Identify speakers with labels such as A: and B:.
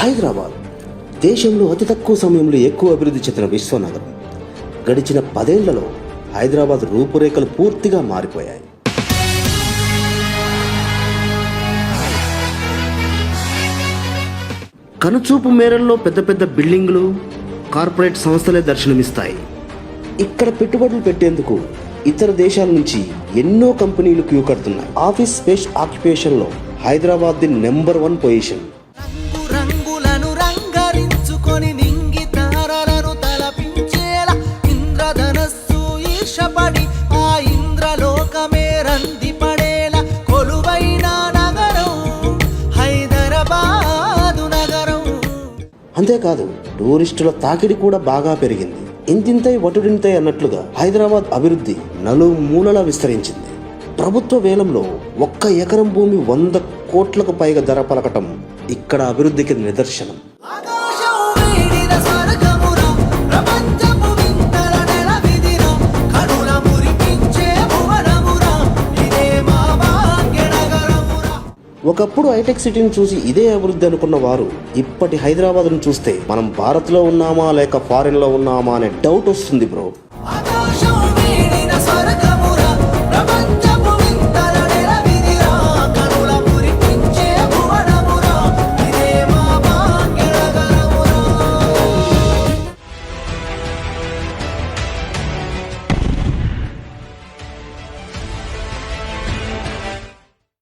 A: హైదరాబాద్ దేశంలో అతి తక్కువ సమయంలో ఎక్కువ అభివృద్ధి చెందిన విశ్వనగరం. గడిచిన 10 ఏళ్లలో హైదరాబాద్ రూపురేఖలు పూర్తిగా మారిపోయాయి. కనుచూపు మేరల్లో పెద్ద పెద్ద బిల్డింగులు, కార్పొరేట్ సంస్థలే దర్శనమిస్తాయి. ఇక్కడ పెట్టుబడులు పెట్టేందుకు ఇతర దేశాల నుంచి ఎన్నో కంపెనీలు క్యూ కడుతున్నాయి. ఆఫీస్ స్పేస్ ఆక్యుపేషన్లో హైదరాబాద్ ది నెంబర్ 1 పొజిషన్.
B: రంగులను రంగరించుకొని నింగి తారలను తలపించేలా ఇంద్రధనస్సు ఈర్షపడి ఆ ఇంద్రలోకమే రంది పడేలా కొలువైన నగరం హైదరాబాదు నగరం.
A: అంతేకాదు టూరిస్టుల తాకిడి కూడా బాగా పెరిగింది. ఇంతింతై వటుడింతై అన్నట్లుగా హైదరాబాద్ అభివృద్ధి నలుమూలలా విస్తరించింది. ప్రభుత్వ వేలంలో 1 ఎకరం భూమి 100 కోట్లకు పైగా ధర పలకటం ఇక్కడ అభివృద్ధికి నిదర్శనం. ఒకప్పుడు హైటెక్ సిటీని చూసి ఇదే అభివృద్ధి అనుకున్న వారు ఇప్పటి హైదరాబాద్ను చూస్తే మనం భారత్లో ఉన్నామా లేక ఫారిన్లో ఉన్నామా అనే డౌట్ వస్తుంది బ్రో.